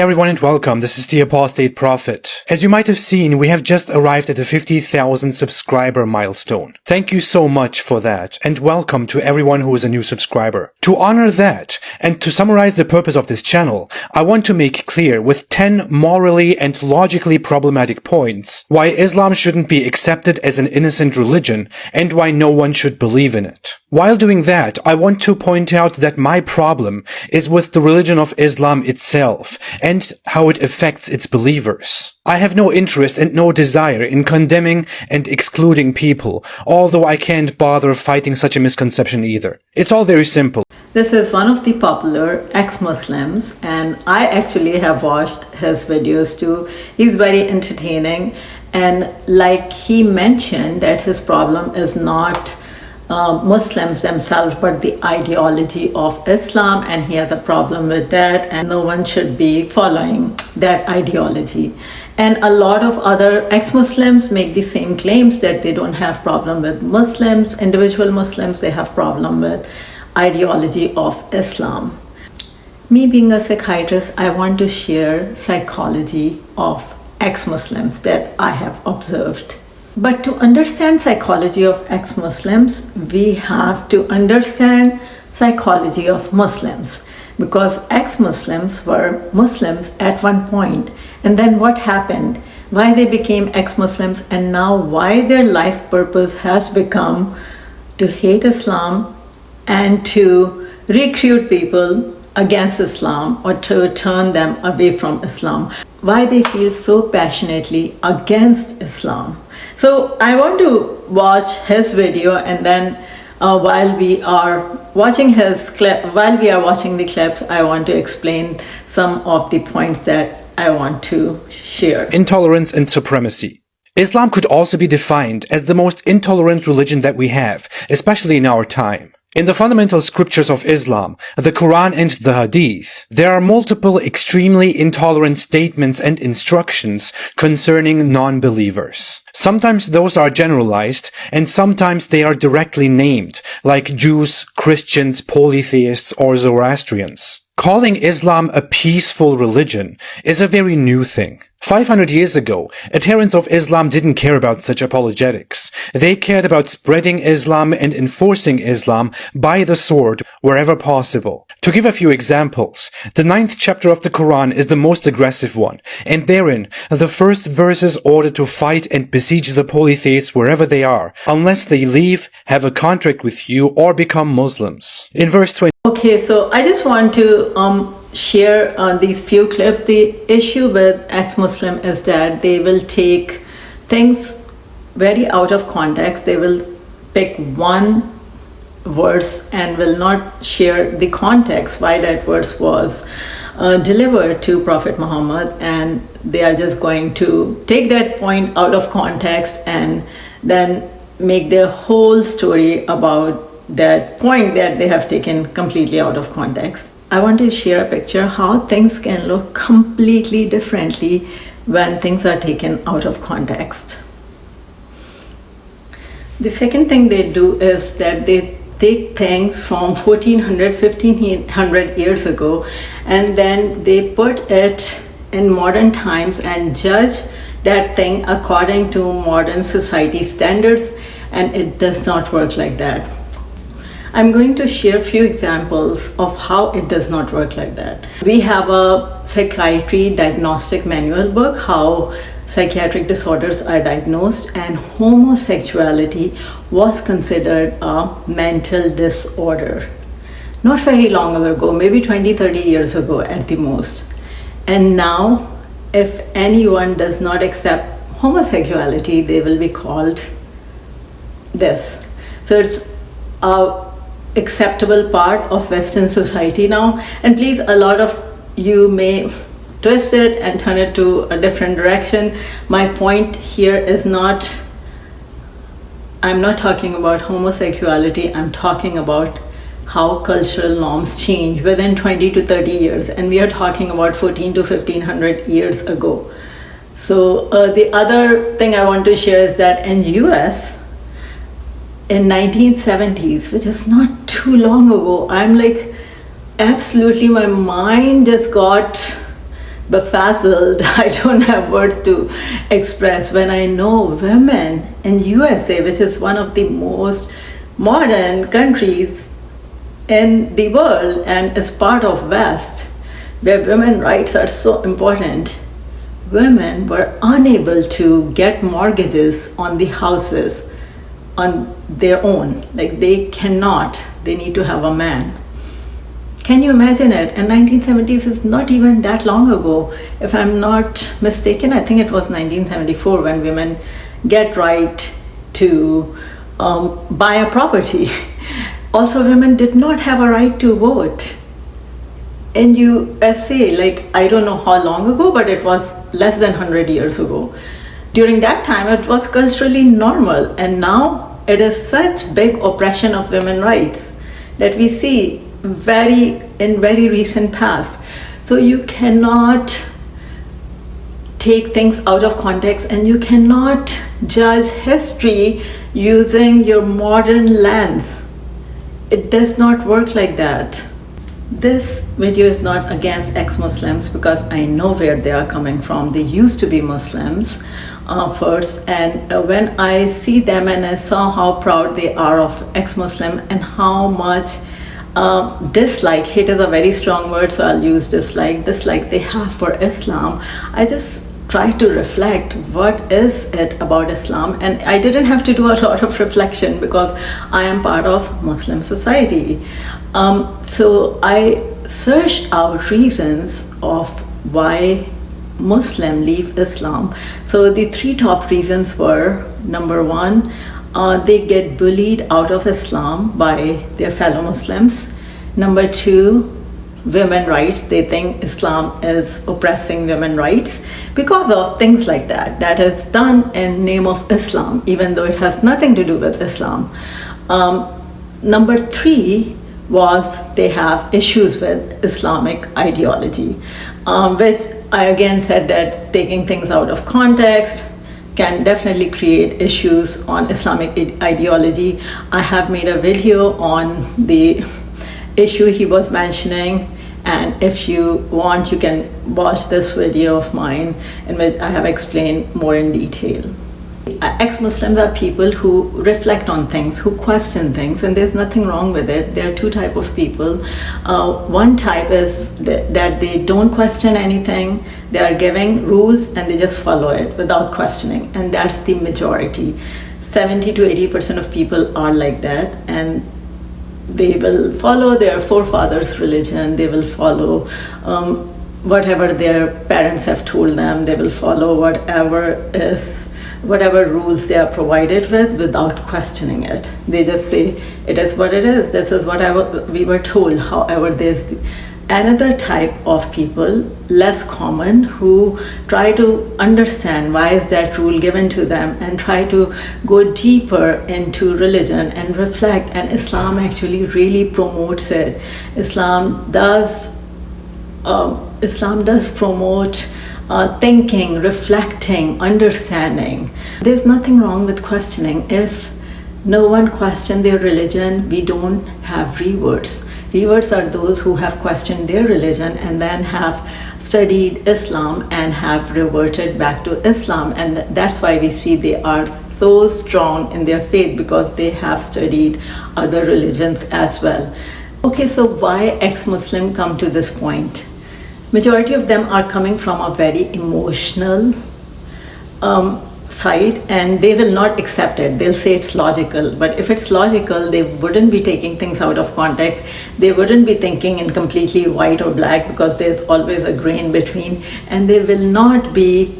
Everyone and welcome, this is the Apostate Prophet. As you might have seen, we have just arrived at the 50,000 subscriber milestone. Thank you so much for that, and welcome to everyone who is a new subscriber. To honor that, and to summarize the purpose of this channel, I want to make clear with 10 morally and logically problematic points why Islam shouldn't be accepted as an innocent religion and why no one should believe in it. While doing that, I want to point out that my problem is with the religion of Islam itself and how it affects its believers. I have no interest and no desire in condemning and excluding people, although I can't bother fighting such a misconception either. It's all very simple. This is one of the popular ex-Muslims, and I actually have watched his videos too. He's very entertaining, and like he mentioned that his problem is not Muslims themselves but the ideology of Islam, and he has a problem with that and no one should be following that ideology. And a lot of other ex-Muslims make the same claims that they don't have problem with Muslims, individual Muslims, they have problem with ideology of Islam. Me being a psychiatrist, I want to share psychology of ex-Muslims that I have observed. But to understand psychology of ex-Muslims, we have to understand psychology of Muslims, because ex-Muslims were Muslims at one point, and then what happened, why they became ex-Muslims, and now why their life purpose has become to hate Islam and to recruit people against Islam or to turn them away from Islam, why they feel so passionately against Islam. So I want to watch his video, and then while we are watching the clips, I want to explain some of the points that I want to share. Intolerance and supremacy. Islam could also be defined as the most intolerant religion that we have, especially in our time. In the fundamental scriptures of Islam, the Quran and the Hadith, there are multiple extremely intolerant statements and instructions concerning non-believers. Sometimes those are generalized, and sometimes they are directly named, like Jews, Christians, polytheists, or Zoroastrians. Calling Islam a peaceful religion is a very new thing. 500 years ago, adherents of Islam didn't care about such apologetics. They cared about spreading Islam and enforcing Islam by the sword wherever possible. To give a few examples, the 9th chapter of the Quran is the most aggressive one, and therein, the first verses order to fight and besiege the polytheists wherever they are, unless they leave, have a contract with you, or become Muslims. In verse 20, Okay, so I just want to share these few clips. The issue with ex-Muslim is that they will take things very out of context. They will pick one verse and will not share the context why that verse was delivered to Prophet Muhammad, and they are just going to take that point out of context and then make their whole story about that point that they have taken completely out of context. I want to share a picture how things can look completely differently when things are taken out of context. The second thing they do is that they take things from 1400, 1500 years ago, and then they put it in modern times and judge that thing according to modern society standards, and it does not work like that. I'm going to share a few examples of how it does not work like that. We have a psychiatry diagnostic manual book, how psychiatric disorders are diagnosed, and homosexuality was considered a mental disorder. Not very long ago, maybe 20-30 years ago at the most. And now, if anyone does not accept homosexuality, they will be called this. So it's a acceptable part of Western society now, and please, a lot of you may twist it and turn it to a different direction. My point here is not, I'm not talking about homosexuality, I'm talking about how cultural norms change within 20 to 30 years, and we are talking about 14 to 1500 years ago. So the other thing I want to share is that in US in 1970s, which is not too long ago, I'm like, absolutely, my mind just got befuddled. I don't have words to express when I know women in USA, which is one of the most modern countries in the world and is part of West, where women rights are so important. Women were unable to get mortgages on the houses on their own. Like they cannot, they need to have a man. Can you imagine it? And 1970s is not even that long ago. If I'm not mistaken, I think it was 1974 when women get right to buy a property. Also, women did not have a right to vote. In USA, like I don't know how long ago, but it was less than 100 years ago. During that time, it was culturally normal, and now it is such big oppression of women's rights that we see in very recent past. So you cannot take things out of context, and you cannot judge history using your modern lens. It does not work like that. This video is not against ex-Muslims because I know where they are coming from. They used to be Muslims first, and when I see them and I saw how proud they are of ex-Muslim and how much dislike, hate is a very strong word, so I'll use dislike they have for Islam, I just try to reflect what is it about Islam. And I didn't have to do a lot of reflection because I am part of Muslim society. So I searched out reasons of why Muslims leave Islam. So the three top reasons were: number one, they get bullied out of Islam by their fellow Muslims. Number two, women rights. They think Islam is oppressing women rights because of things like that is done in name of Islam, even though it has nothing to do with Islam. Number three was they have issues with Islamic ideology, which I again said that taking things out of context can definitely create issues on Islamic ideology. I have made a video on the issue he was mentioning, and if you want, you can watch this video of mine in which I have explained more in detail. Ex-Muslims are people who reflect on things, who question things, and there's nothing wrong with it. There are two types of people. One type is that they don't question anything. They are giving rules and they just follow it without questioning, and that's the majority. 70 to 80% of people are like that, and they will follow their forefathers' religion. They will follow whatever their parents have told them. They will follow whatever rules they are provided with without questioning it. They just say it is what it is. This is what we were told. However, there's another type of people, less common, who try to understand why is that rule given to them and try to go deeper into religion and reflect, and Islam actually really promotes it. Islam does promote thinking, reflecting, understanding. There's nothing wrong with questioning. If no one questioned their religion, we don't have reverts. Reverts are those who have questioned their religion and then have studied Islam and have reverted back to Islam. And that's why we see they are so strong in their faith, because they have studied other religions as well. Okay, so why ex-Muslim come to this point? Majority of them are coming from a very emotional side, and they will not accept it. They'll say it's logical, but if it's logical, they wouldn't be taking things out of context. They wouldn't be thinking in completely white or black, because there's always a gray in between, and they will not be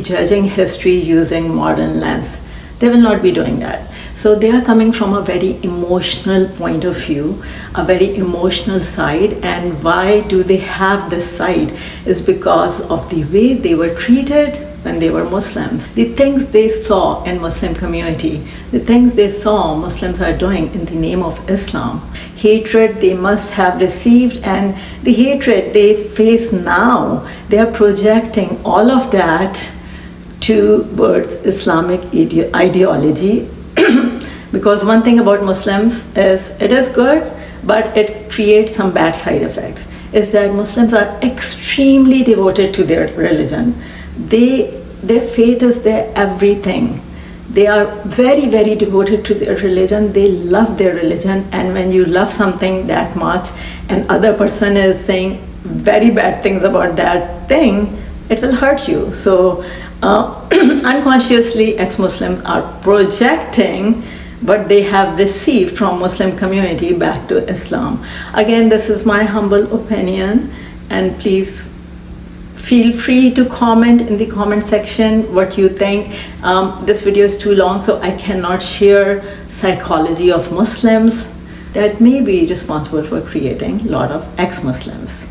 judging history using modern lens. They will not be doing that. So they are coming from a very emotional point of view, a very emotional side. And why do they have this side? Is because of the way they were treated when they were Muslims. The things they saw in Muslim community, the things they saw Muslims are doing in the name of Islam, hatred they must have received, and the hatred they face now, they are projecting all of that towards Islamic ideology. Because one thing about Muslims is it is good, but it creates some bad side effects. is that Muslims are extremely devoted to their religion. Their faith is their everything. They are very, very devoted to their religion. They love their religion. And when you love something that much and other person is saying very bad things about that thing, it will hurt you. So unconsciously, ex-Muslims are projecting what they have received from Muslim community back to Islam. Again, this is my humble opinion, and please feel free to comment in the comment section what you think. This video is too long, so I cannot share psychology of Muslims that may be responsible for creating a lot of ex-Muslims.